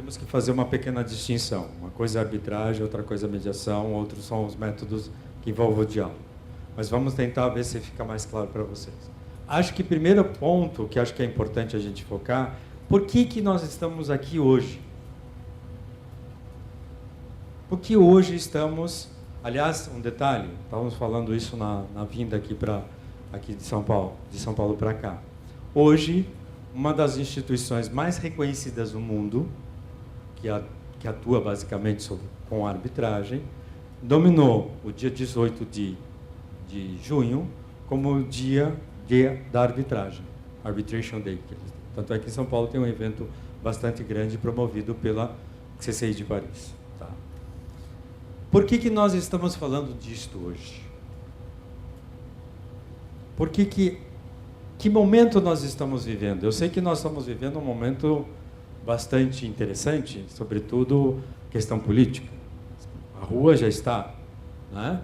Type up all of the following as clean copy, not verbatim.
temos que fazer uma pequena distinção. Uma coisa é arbitragem, outra coisa é mediação, outros são os métodos que envolvem o diálogo. Mas vamos tentar ver se fica mais claro para vocês. Acho que o primeiro ponto, que acho que é importante a gente focar, por que nós estamos aqui hoje? Porque hoje estamos... Aliás, um detalhe, estávamos falando isso na vinda aqui de São Paulo para cá. Hoje, uma das instituições mais reconhecidas do mundo, que atua basicamente com arbitragem, dominou o dia 18 de junho como o dia da arbitragem, Arbitration Day. Tanto é que em São Paulo tem um evento bastante grande promovido pela CCI de Paris. Tá? Por que nós estamos falando disto hoje? Que momento nós estamos vivendo? Eu sei que nós estamos vivendo um momento bastante interessante, sobretudo questão política. A rua já está, né?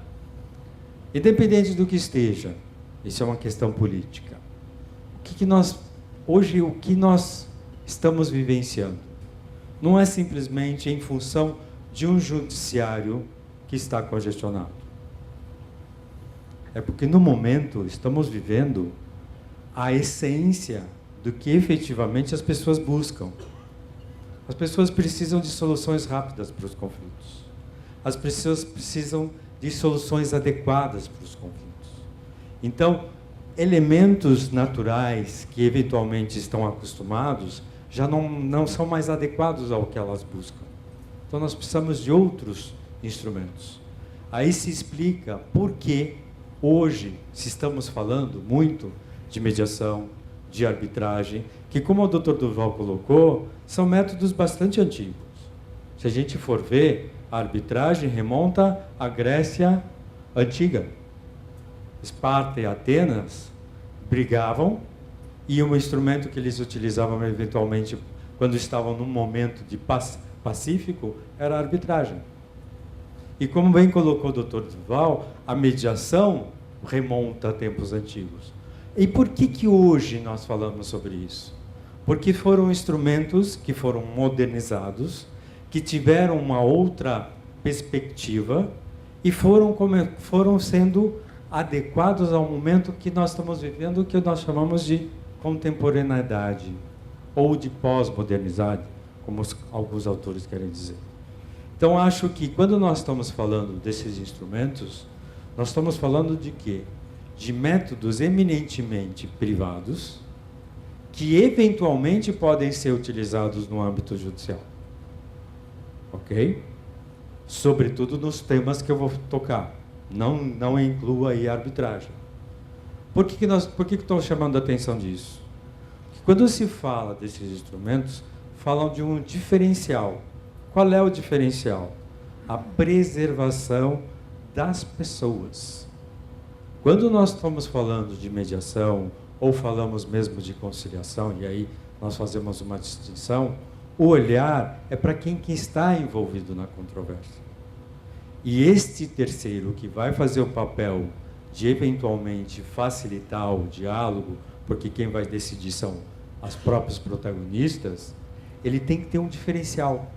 Independente do que esteja, isso é uma questão política. Hoje, o que nós estamos vivenciando não é simplesmente em função de um judiciário que está congestionado. É porque, no momento, estamos vivendo a essência do que efetivamente as pessoas buscam. As pessoas precisam de soluções rápidas para os conflitos. As pessoas precisam de soluções adequadas para os conflitos. Então, elementos naturais que eventualmente estão acostumados já não são mais adequados ao que elas buscam. Então, nós precisamos de outros instrumentos. Aí se explica por que hoje, se estamos falando muito de mediação, de arbitragem, que, como o Dr. Durval colocou, são métodos bastante antigos. Se a gente for ver, a arbitragem remonta à Grécia antiga. Esparta e Atenas brigavam, e um instrumento que eles utilizavam eventualmente quando estavam num momento de pacífico era a arbitragem. E como bem colocou o Dr. Durval, a mediação remonta a tempos antigos. E por que hoje nós falamos sobre isso? Porque foram instrumentos que foram modernizados, que tiveram uma outra perspectiva e foram sendo adequados ao momento que nós estamos vivendo, que nós chamamos de contemporaneidade, ou de pós-modernidade, como alguns autores querem dizer. Então, acho que quando nós estamos falando desses instrumentos, nós estamos falando de quê? De métodos eminentemente privados, que eventualmente podem ser utilizados no âmbito judicial. Ok? Sobretudo nos temas que eu vou tocar. Não inclua aí a arbitragem. Por que estou chamando a atenção disso? Porque quando se fala desses instrumentos, falam de um diferencial. Qual é o diferencial? A preservação das pessoas. Quando nós estamos falando de mediação, ou falamos mesmo de conciliação, e aí nós fazemos uma distinção, o olhar é para quem que está envolvido na controvérsia. E este terceiro, que vai fazer o papel de eventualmente facilitar o diálogo, porque quem vai decidir são as próprias protagonistas, ele tem que ter um diferencial.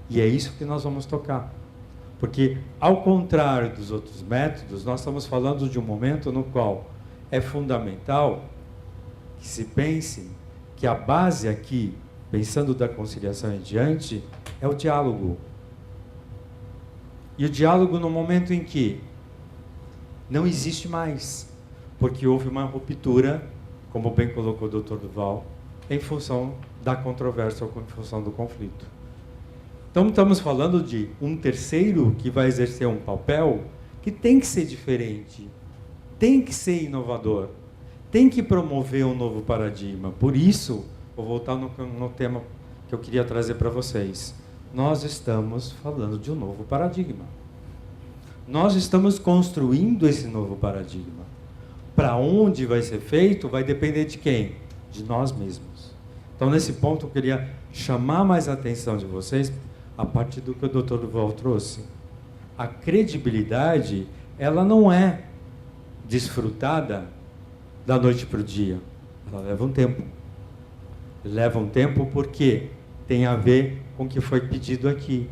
E é isso que nós vamos tocar. Porque, ao contrário dos outros métodos, nós estamos falando de um momento no qual é fundamental que se pense que a base aqui, pensando da conciliação em diante, é o diálogo. E o diálogo no momento em que não existe mais, porque houve uma ruptura, como bem colocou o Dr. Durval, em função da controvérsia ou em função do conflito. Então, estamos falando de um terceiro que vai exercer um papel que tem que ser diferente, tem que ser inovador, tem que promover um novo paradigma. Por isso, vou voltar no tema que eu queria trazer para vocês. Nós estamos falando de um novo paradigma. Nós estamos construindo esse novo paradigma. Para onde vai ser feito, vai depender de quem? De nós mesmos. Então, nesse ponto, eu queria chamar mais a atenção de vocês a partir do que o Dr. Durval trouxe. A credibilidade, ela não é desfrutada da noite para o dia. Ela leva um tempo. Leva um tempo por quê? tem a ver com o que foi pedido aqui.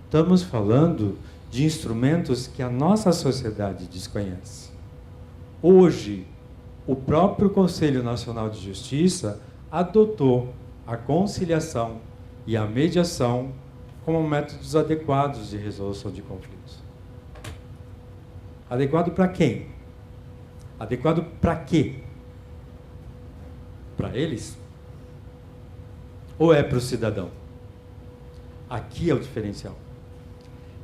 Estamos falando de instrumentos que a nossa sociedade desconhece. Hoje, o próprio Conselho Nacional de Justiça adotou a conciliação e a mediação como métodos adequados de resolução de conflitos. Adequado para quem? Adequado para quê? Para eles? Ou é para o cidadão? Aqui é o diferencial.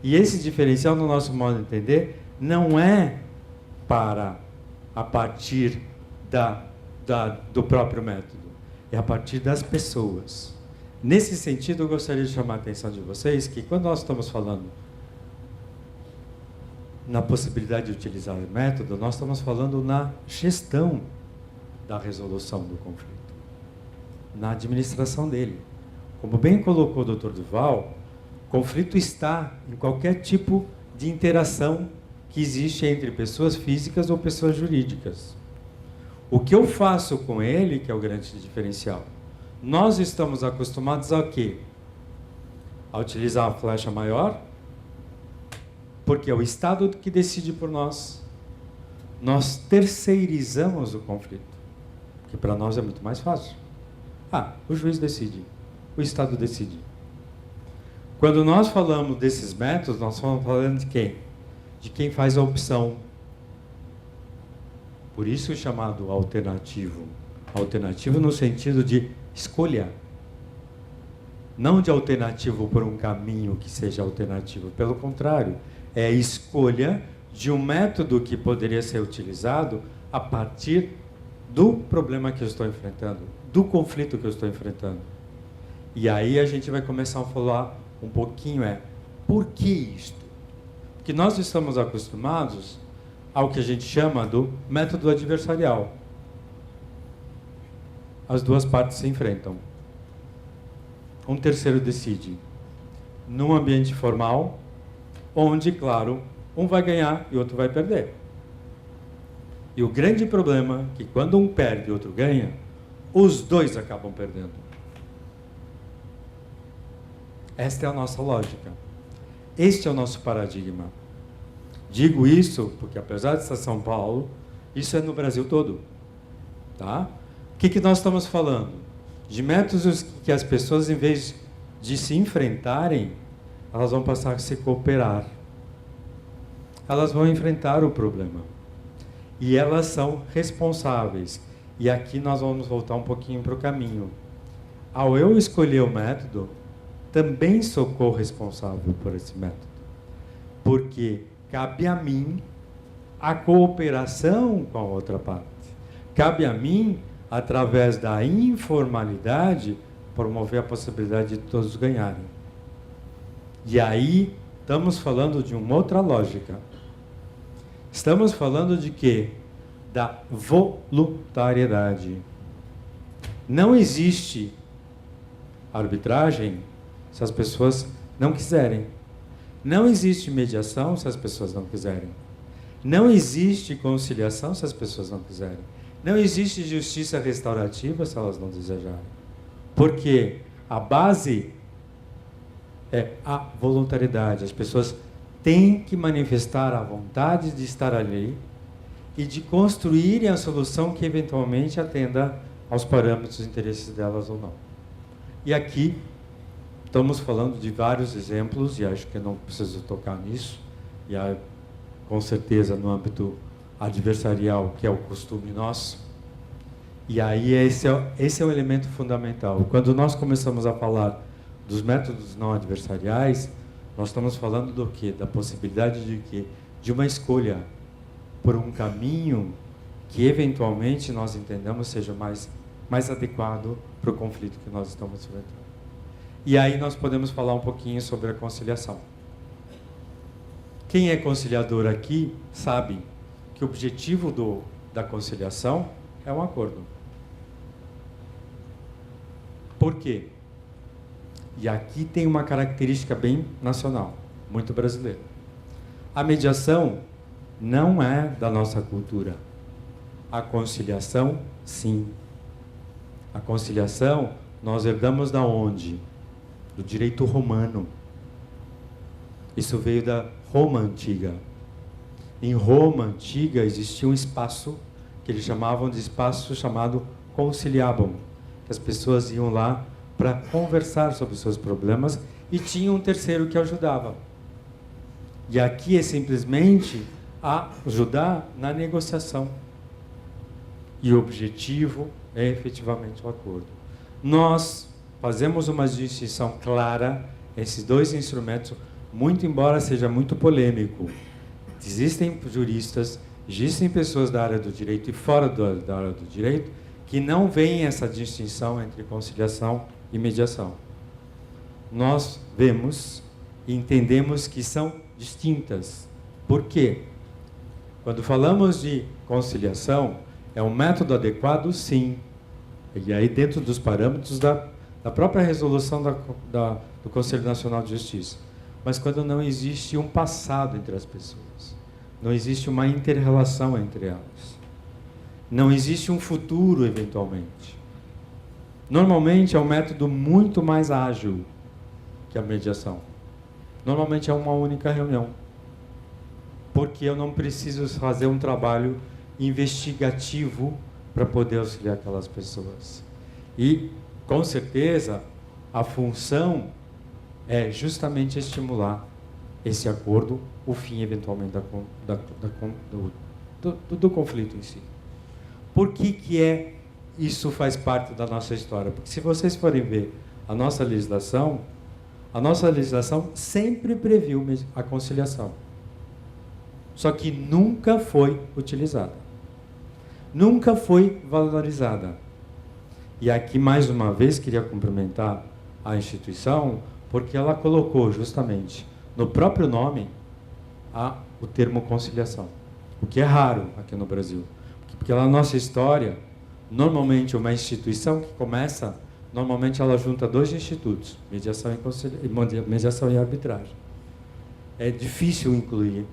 E esse diferencial, no nosso modo de entender, não é para a partir do próprio método, é a partir das pessoas. Nesse sentido, eu gostaria de chamar a atenção de vocês que quando nós estamos falando na possibilidade de utilizar o método, nós estamos falando na gestão da resolução do conflito, na administração dele. Como bem colocou o Dr. Duval, conflito está em qualquer tipo de interação que existe entre pessoas físicas ou pessoas jurídicas. O que eu faço com ele, que é o grande diferencial. Nós estamos acostumados a quê? A utilizar a flecha maior, porque é o Estado que decide por nós. Nós terceirizamos o conflito, que para nós é muito mais fácil. O juiz decide, o Estado decide. Quando nós falamos desses métodos, nós estamos falando de quem? De quem faz a opção. Por isso é chamado alternativo. Alternativo no sentido de escolha. Não de alternativo por um caminho que seja alternativo. Pelo contrário, é a escolha de um método que poderia ser utilizado a partir do problema que eu estou enfrentando, do conflito que eu estou enfrentando. E aí a gente vai começar a falar um pouquinho, por que isto? Porque nós estamos acostumados ao que a gente chama do método adversarial. As duas partes se enfrentam. Um terceiro decide. Num ambiente formal, onde, claro, um vai ganhar e o outro vai perder. E o grande problema é que quando um perde e o outro ganha, os dois acabam perdendo. Esta é a nossa lógica. Este é o nosso paradigma. Digo isso porque, apesar de estar em São Paulo, isso é no Brasil todo. Tá? O que nós estamos falando? De métodos que as pessoas, em vez de se enfrentarem, elas vão passar a se cooperar. Elas vão enfrentar o problema. E elas são responsáveis. E aqui nós vamos voltar um pouquinho para o caminho. Ao eu escolher o método, também sou corresponsável por esse método. Porque cabe a mim a cooperação com a outra parte. Cabe a mim, através da informalidade, promover a possibilidade de todos ganharem. E aí, estamos falando de uma outra lógica. Estamos falando de quê? Da voluntariedade. Não existe arbitragem se as pessoas não quiserem. Não existe mediação se as pessoas não quiserem. Não existe conciliação se as pessoas não quiserem. Não existe justiça restaurativa se elas não desejarem. Porque a base é a voluntariedade. As pessoas têm que manifestar a vontade de estar ali e de construírem a solução que eventualmente atenda aos parâmetros e interesses delas ou não. E aqui estamos falando de vários exemplos, e acho que não preciso tocar nisso, e com certeza no âmbito adversarial, que é o costume nosso. E aí esse é um elemento fundamental. Quando nós começamos a falar dos métodos não adversariais, nós estamos falando do quê? Da possibilidade de quê? De uma escolha por um caminho que eventualmente nós entendamos seja mais adequado para o conflito que nós estamos enfrentando. E aí nós podemos falar um pouquinho sobre a conciliação. Quem é conciliador aqui sabe que o objetivo da conciliação é um acordo. Por quê? E aqui tem uma característica bem nacional, muito brasileira. A mediação não é da nossa cultura. A conciliação, sim. A conciliação nós herdamos da onde? do direito romano. Isso veio da Roma antiga. Em Roma antiga existia um espaço que eles chamavam de espaço chamado conciliabum, que as pessoas iam lá para conversar sobre os seus problemas e tinha um terceiro que ajudava. E aqui é simplesmente ajudar na negociação. E o objetivo é efetivamente o acordo. Nós fazemos uma distinção clara, esses dois instrumentos, muito embora seja muito polêmico. Existem juristas, existem pessoas da área do direito e fora da área do direito que não veem essa distinção entre conciliação e mediação. Nós vemos e entendemos que são distintas. Por quê? Quando falamos de conciliação, é um método adequado, sim. E aí dentro dos parâmetros da própria resolução do Conselho Nacional de Justiça. Mas quando não existe um passado entre as pessoas, não existe uma inter-relação entre elas, não existe um futuro, eventualmente. Normalmente é um método muito mais ágil que a mediação. Normalmente é uma única reunião, porque eu não preciso fazer um trabalho investigativo para poder auxiliar aquelas pessoas. E, com certeza, a função é justamente estimular esse acordo, o fim, eventualmente, do conflito em si. Por que isso faz parte da nossa história? Porque se vocês forem ver a nossa legislação sempre previu a conciliação. Só que nunca foi utilizada. Nunca foi valorizada. E aqui, mais uma vez, queria cumprimentar a instituição, porque ela colocou justamente no próprio nome o termo conciliação. O que é raro aqui no Brasil. Porque na nossa história, normalmente uma instituição que começa, normalmente ela junta dois institutos, mediação e arbitragem. É difícil incluir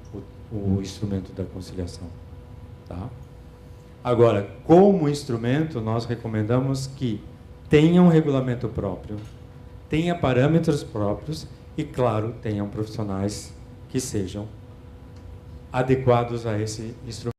o instrumento da conciliação. Tá? Agora, como instrumento, nós recomendamos que tenha um regulamento próprio, tenha parâmetros próprios e, claro, tenham profissionais que sejam adequados a esse instrumento.